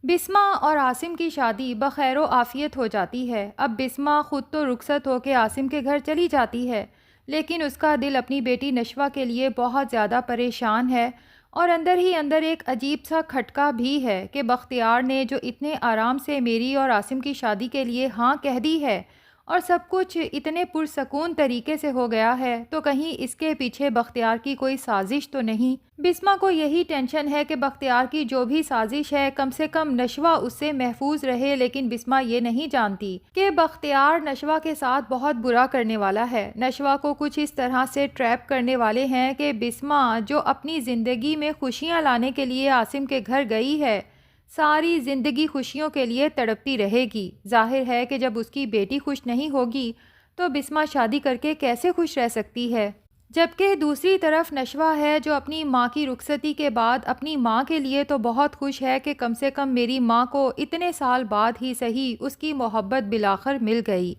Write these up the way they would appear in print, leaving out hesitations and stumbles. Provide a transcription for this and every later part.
بسمہ اور عاصم کی شادی بخیر و عافیت ہو جاتی ہے۔ اب بسمہ خود تو رخصت ہو کے عاصم کے گھر چلی جاتی ہے، لیکن اس کا دل اپنی بیٹی نشوہ کے لیے بہت زیادہ پریشان ہے، اور اندر ہی اندر ایک عجیب سا کھٹکا بھی ہے کہ بختیار نے جو اتنے آرام سے میری اور عاصم کی شادی کے لیے ہاں کہہ دی ہے اور سب کچھ اتنے پرسکون طریقے سے ہو گیا ہے، تو کہیں اس کے پیچھے بختیار کی کوئی سازش تو نہیں۔ بسمہ کو یہی ٹینشن ہے کہ بختیار کی جو بھی سازش ہے کم سے کم نشوہ اس سے محفوظ رہے، لیکن بسمہ یہ نہیں جانتی کہ بختیار نشوہ کے ساتھ بہت برا کرنے والا ہے۔ نشوہ کو کچھ اس طرح سے ٹریپ کرنے والے ہیں کہ بسمہ جو اپنی زندگی میں خوشیاں لانے کے لیے عاصم کے گھر گئی ہے، ساری زندگی خوشیوں کے لیے تڑپتی رہے گی۔ ظاہر ہے کہ جب اس کی بیٹی خوش نہیں ہوگی تو بسمہ شادی کر کے کیسے خوش رہ سکتی ہے؟ جبکہ دوسری طرف نشوہ ہے جو اپنی ماں کی رخصتی کے بعد اپنی ماں کے لیے تو بہت خوش ہے کہ کم سے کم میری ماں کو اتنے سال بعد ہی صحیح اس کی محبت بالآخر مل گئی،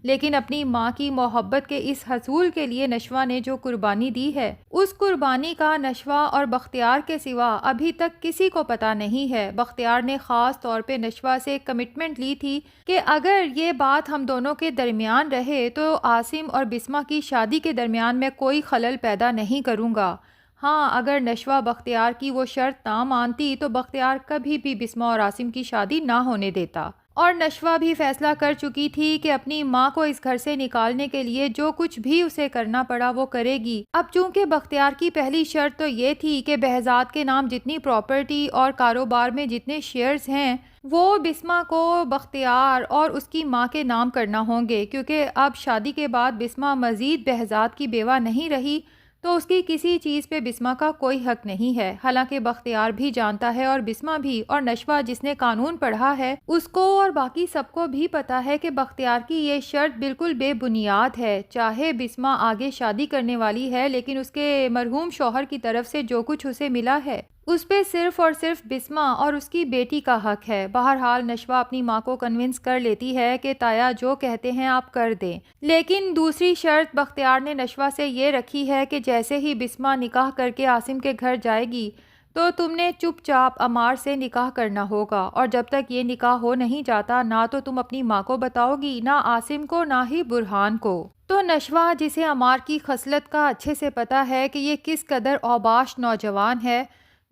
لیکن اپنی ماں کی محبت کے اس حصول کے لیے نشوہ نے جو قربانی دی ہے، اس قربانی کا نشوہ اور بختیار کے سوا ابھی تک کسی کو پتہ نہیں ہے۔ بختیار نے خاص طور پہ نشوہ سے کمٹمنٹ لی تھی کہ اگر یہ بات ہم دونوں کے درمیان رہے تو عاصم اور بسمہ کی شادی کے درمیان میں کوئی خلل پیدا نہیں کروں گا۔ ہاں، اگر نشوہ بختیار کی وہ شرط نہ مانتی تو بختیار کبھی بھی بسمہ اور عاصم کی شادی نہ ہونے دیتا، اور نشوہ بھی فیصلہ کر چکی تھی کہ اپنی ماں کو اس گھر سے نکالنے کے لیے جو کچھ بھی اسے کرنا پڑا وہ کرے گی۔ اب چونکہ بختیار کی پہلی شرط تو یہ تھی کہ بہزاد کے نام جتنی پراپرٹی اور کاروبار میں جتنے شیئرز ہیں وہ بسمہ کو بختیار اور اس کی ماں کے نام کرنا ہوں گے، کیونکہ اب شادی کے بعد بسمہ مزید بہزاد کی بیوہ نہیں رہی تو اس کی کسی چیز پہ بسمہ کا کوئی حق نہیں ہے۔ حالانکہ بختیار بھی جانتا ہے اور بسمہ بھی، اور نشوہ جس نے قانون پڑھا ہے اس کو اور باقی سب کو بھی پتا ہے کہ بختیار کی یہ شرط بالکل بے بنیاد ہے۔ چاہے بسمہ آگے شادی کرنے والی ہے، لیکن اس کے مرحوم شوہر کی طرف سے جو کچھ اسے ملا ہے اس پہ صرف اور صرف بسمہ اور اس کی بیٹی کا حق ہے۔ بہرحال نشوہ اپنی ماں کو کنونس کر لیتی ہے کہ تایا جو کہتے ہیں آپ کر دیں، لیکن دوسری شرط بختیار نے نشوہ سے یہ رکھی ہے کہ جیسے ہی بسمہ نکاح کر کے عاصم کے گھر جائے گی تو تم نے چپ چاپ عمار سے نکاح کرنا ہوگا، اور جب تک یہ نکاح ہو نہیں جاتا نہ تو تم اپنی ماں کو بتاؤ گی، نہ عاصم کو، نہ ہی برہان کو۔ تو نشوہ جسے عمار کی خصلت کا اچھے سے پتا ہے کہ یہ کس قدر اوباش نوجوان ہے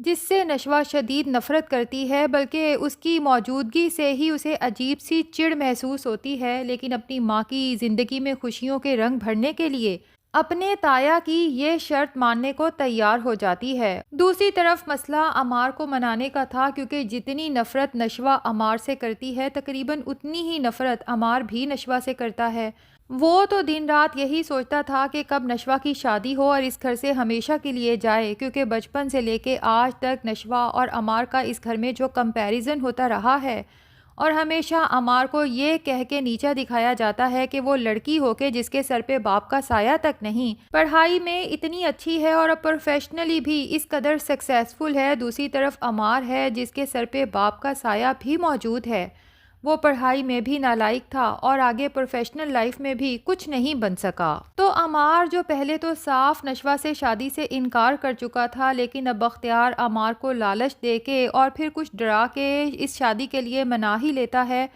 جس سے نشوہ شدید نفرت کرتی ہے، بلکہ اس کی موجودگی سے ہی اسے عجیب سی چڑ محسوس ہوتی ہے، لیکن اپنی ماں کی زندگی میں خوشیوں کے رنگ بھرنے کے لیے اپنے تایا کی یہ شرط ماننے کو تیار ہو جاتی ہے۔ دوسری طرف مسئلہ عمار کو منانے کا تھا، کیونکہ جتنی نفرت نشوہ عمار سے کرتی ہے تقریباً اتنی ہی نفرت عمار بھی نشوہ سے کرتا ہے۔ وہ تو دن رات یہی سوچتا تھا کہ کب نشوہ کی شادی ہو اور اس گھر سے ہمیشہ کے لیے جائے، کیونکہ بچپن سے لے کے آج تک نشوہ اور عمار کا اس گھر میں جو کمپیریزن ہوتا رہا ہے، اور ہمیشہ عمار کو یہ کہہ کے نیچا دکھایا جاتا ہے کہ وہ لڑکی ہو کے جس کے سر پہ باپ کا سایہ تک نہیں، پڑھائی میں اتنی اچھی ہے اور اب پروفیشنلی بھی اس قدر سکسیسفل ہے، دوسری طرف عمار ہے جس کے سر پہ باپ کا سایہ بھی موجود ہے، وہ پڑھائی میں بھی نالائق تھا اور آگے پروفیشنل لائف میں بھی کچھ نہیں بن سکا۔ تو عمار جو پہلے تو صاف نشوہ سے شادی سے انکار کر چکا تھا، لیکن اب بختیار عمار کو لالچ دے کے اور پھر کچھ ڈرا کے اس شادی کے لیے منا ہی لیتا ہے۔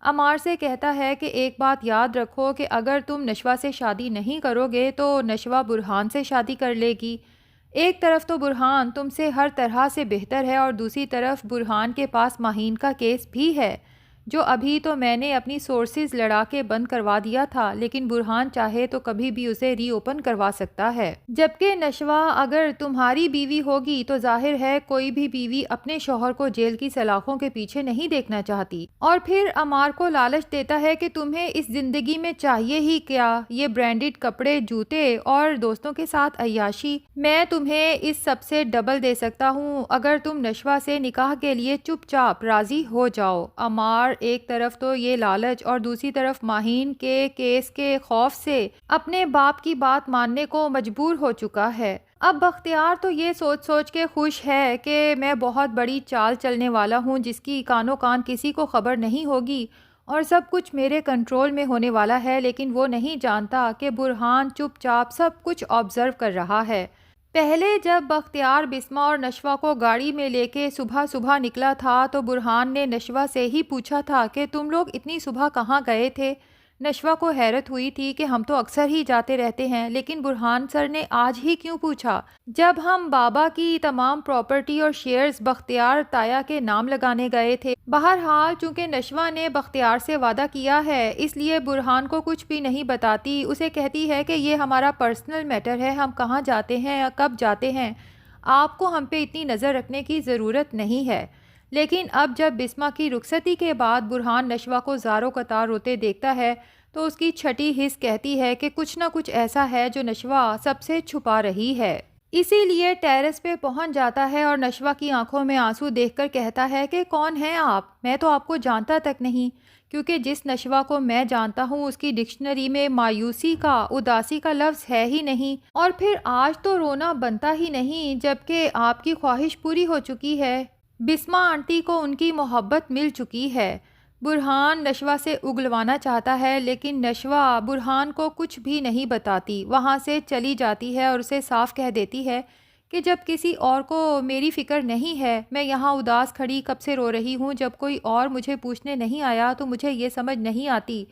عمار سے کہتا ہے کہ ایک بات یاد رکھو کہ اگر تم نشوہ سے شادی نہیں کرو گے تو نشوہ برہان سے شادی کر لے گی۔ ایک طرف تو برہان تم سے ہر طرح سے بہتر ہے اور دوسری طرف برہان کے پاس ماہین کا کیس بھی ہے جو ابھی تو میں نے اپنی سورسز لڑا کے بند کروا دیا تھا، لیکن برہان چاہے تو کبھی بھی اسے ری اوپن کروا سکتا ہے۔ جبکہ نشوہ اگر تمہاری بیوی ہوگی تو ظاہر ہے کوئی بھی بیوی اپنے شوہر کو جیل کی سلاخوں کے پیچھے نہیں دیکھنا چاہتی، اور پھر عمار کو لالچ دیتا ہے کہ تمہیں اس زندگی میں چاہیے ہی کیا، یہ برانڈڈ کپڑے، جوتے اور دوستوں کے ساتھ عیاشی، میں تمہیں اس سب سے ڈبل دے سکتا ہوں اگر تم نشوہ سے نکاح کے لیے چپ چاپ راضی ہو جاؤ۔ عمار ایک طرف تو یہ لالچ اور دوسری طرف ماہین کے کیس کے خوف سے اپنے باپ کی بات ماننے کو مجبور ہو چکا ہے۔ اب بختیار تو یہ سوچ سوچ کے خوش ہے کہ میں بہت بڑی چال چلنے والا ہوں جس کی کانوں کان کسی کو خبر نہیں ہوگی اور سب کچھ میرے کنٹرول میں ہونے والا ہے، لیکن وہ نہیں جانتا کہ برہان چپ چاپ سب کچھ آبزرو کر رہا ہے۔ پہلے جب بختیار بسمہ اور نشوہ کو گاڑی میں لے کے صبح صبح نکلا تھا تو برہان نے نشوہ سے ہی پوچھا تھا کہ تم لوگ اتنی صبح کہاں گئے تھے؟ نشوہ کو حیرت ہوئی تھی کہ ہم تو اکثر ہی جاتے رہتے ہیں، لیکن برہان سر نے آج ہی کیوں پوچھا؟ جب ہم بابا کی تمام پراپرٹی اور شیئرز بختیار تایا کے نام لگانے گئے تھے۔ بہرحال چونکہ نشوہ نے بختیار سے وعدہ کیا ہے اس لیے برہان کو کچھ بھی نہیں بتاتی، اسے کہتی ہے کہ یہ ہمارا پرسنل میٹر ہے، ہم کہاں جاتے ہیں یا کب جاتے ہیں آپ کو ہم پہ اتنی نظر رکھنے کی ضرورت نہیں ہے۔ لیکن اب جب بسمہ کی رخصتی کے بعد برہان نشوہ کو زاروں قطار روتے دیکھتا ہے تو اس کی چھٹی حس کہتی ہے کہ کچھ نہ کچھ ایسا ہے جو نشوہ سب سے چھپا رہی ہے۔ اسی لیے ٹیرس پہ پہنچ جاتا ہے اور نشوہ کی آنکھوں میں آنسو دیکھ کر کہتا ہے کہ کون ہیں آپ؟ میں تو آپ کو جانتا تک نہیں، کیونکہ جس نشوہ کو میں جانتا ہوں اس کی ڈکشنری میں مایوسی کا، اداسی کا لفظ ہے ہی نہیں، اور پھر آج تو رونا بنتا ہی نہیں جبکہ آپ کی خواہش پوری ہو چکی ہے۔ بسمہ آنٹی کو ان کی محبت مل چکی ہے۔ برہان نشوہ سے اگلوانا چاہتا ہے لیکن نشوہ برہان کو کچھ بھی نہیں بتاتی، وہاں سے چلی جاتی ہے اور اسے صاف کہہ دیتی ہے کہ جب کسی اور کو میری فکر نہیں ہے، میں یہاں اداس کھڑی کب سے رو رہی ہوں، جب کوئی اور مجھے پوچھنے نہیں آیا تو مجھے یہ سمجھ نہیں آتی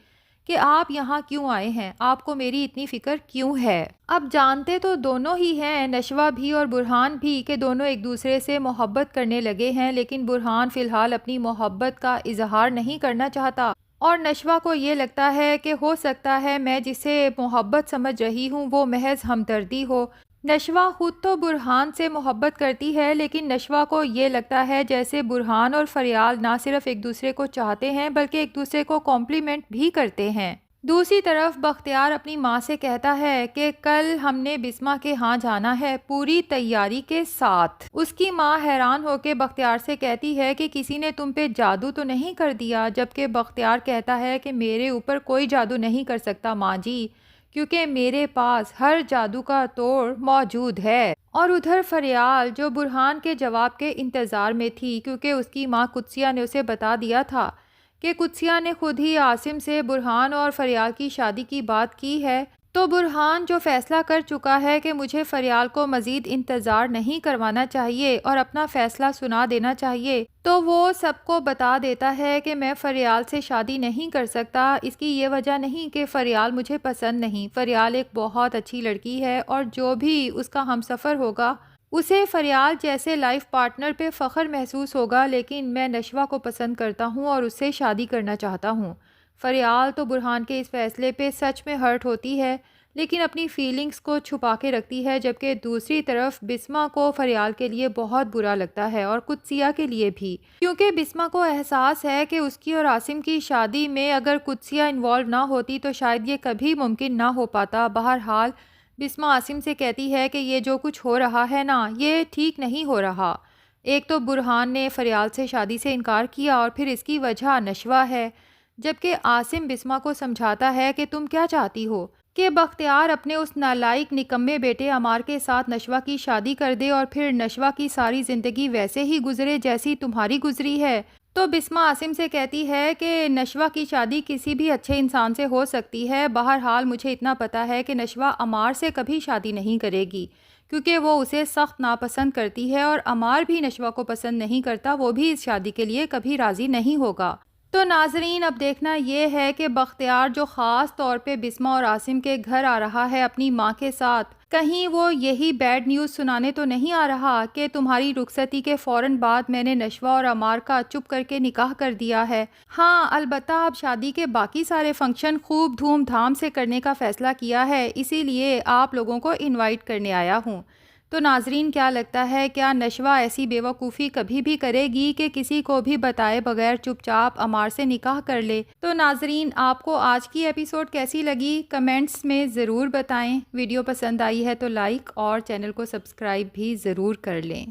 کہ آپ یہاں کیوں آئے ہیں، آپ کو میری اتنی فکر کیوں ہے؟ اب جانتے تو دونوں ہی ہیں، نشوہ بھی اور برہان بھی، کہ دونوں ایک دوسرے سے محبت کرنے لگے ہیں، لیکن برہان فی الحال اپنی محبت کا اظہار نہیں کرنا چاہتا اور نشوہ کو یہ لگتا ہے کہ ہو سکتا ہے میں جسے محبت سمجھ رہی ہوں وہ محض ہمدردی ہو۔ نشوہ خود تو برہان سے محبت کرتی ہے لیکن نشوہ کو یہ لگتا ہے جیسے برہان اور فریال نہ صرف ایک دوسرے کو چاہتے ہیں بلکہ ایک دوسرے کو کمپلیمنٹ بھی کرتے ہیں۔ دوسری طرف بختیار اپنی ماں سے کہتا ہے کہ کل ہم نے بسمہ کے ہاں جانا ہے پوری تیاری کے ساتھ۔ اس کی ماں حیران ہو کے بختیار سے کہتی ہے کہ کسی نے تم پہ جادو تو نہیں کر دیا، جبکہ بختیار کہتا ہے کہ میرے اوپر کوئی جادو نہیں کر سکتا ماں جی، کیونکہ میرے پاس ہر جادو کا توڑ موجود ہے۔ اور ادھر فریال جو برہان کے جواب کے انتظار میں تھی، کیونکہ اس کی ماں قدسیہ نے اسے بتا دیا تھا کہ قدسیہ نے خود ہی عاصم سے برہان اور فریال کی شادی کی بات کی ہے، تو برہان جو فیصلہ کر چکا ہے کہ مجھے فریال کو مزید انتظار نہیں کروانا چاہیے اور اپنا فیصلہ سنا دینا چاہیے، تو وہ سب کو بتا دیتا ہے کہ میں فریال سے شادی نہیں کر سکتا۔ اس کی یہ وجہ نہیں کہ فریال مجھے پسند نہیں، فریال ایک بہت اچھی لڑکی ہے اور جو بھی اس کا ہمسفر ہوگا اسے فریال جیسے لائف پارٹنر پہ فخر محسوس ہوگا، لیکن میں نشوہ کو پسند کرتا ہوں اور اس سے شادی کرنا چاہتا ہوں۔ فریال تو برہان کے اس فیصلے پہ سچ میں ہرٹ ہوتی ہے لیکن اپنی فیلنگز کو چھپا کے رکھتی ہے، جبکہ دوسری طرف بسمہ کو فریال کے لیے بہت برا لگتا ہے اور قدسیہ کے لیے بھی، کیونکہ بسمہ کو احساس ہے کہ اس کی اور عاصم کی شادی میں اگر قدسیہ انوالو نہ ہوتی تو شاید یہ کبھی ممکن نہ ہو پاتا۔ بہرحال بسمہ عاصم سے کہتی ہے کہ یہ جو کچھ ہو رہا ہے نا یہ ٹھیک نہیں ہو رہا، ایک تو برہان نے فریال سے شادی سے انکار کیا اور پھر اس کی وجہ نشوہ ہے، جبکہ عاصم بسمہ کو سمجھاتا ہے کہ تم کیا چاہتی ہو کہ بختیار اپنے اس نالائق نکمے بیٹے عمار کے ساتھ نشوہ کی شادی کر دے اور پھر نشوہ کی ساری زندگی ویسے ہی گزرے جیسی تمہاری گزری ہے؟ تو بسمہ عاصم سے کہتی ہے کہ نشوہ کی شادی کسی بھی اچھے انسان سے ہو سکتی ہے، بہرحال مجھے اتنا پتہ ہے کہ نشوہ عمار سے کبھی شادی نہیں کرے گی کیونکہ وہ اسے سخت ناپسند کرتی ہے اور عمار بھی نشوہ کو پسند نہیں کرتا، وہ بھی اس شادی کے لیے کبھی راضی نہیں ہوگا۔ تو ناظرین اب دیکھنا یہ ہے کہ بختیار جو خاص طور پہ بسمہ اور عاصم کے گھر آ رہا ہے اپنی ماں کے ساتھ، کہیں وہ یہی بیڈ نیوز سنانے تو نہیں آ رہا کہ تمہاری رخصتی کے فوراً بعد میں نے نشوہ اور عمار کا چپ کر کے نکاح کر دیا ہے۔ ہاں البتہ اب شادی کے باقی سارے فنکشن خوب دھوم دھام سے کرنے کا فیصلہ کیا ہے، اسی لیے آپ لوگوں کو انوائٹ کرنے آیا ہوں۔ تو ناظرین کیا لگتا ہے کیا نشوہ ایسی بیوقوفی کبھی بھی کرے گی کہ کسی کو بھی بتائے بغیر چپ چاپ عمار سے نکاح کر لے؟ تو ناظرین آپ کو آج کی ایپیسوڈ کیسی لگی کمنٹس میں ضرور بتائیں، ویڈیو پسند آئی ہے تو لائک اور چینل کو سبسکرائب بھی ضرور کر لیں۔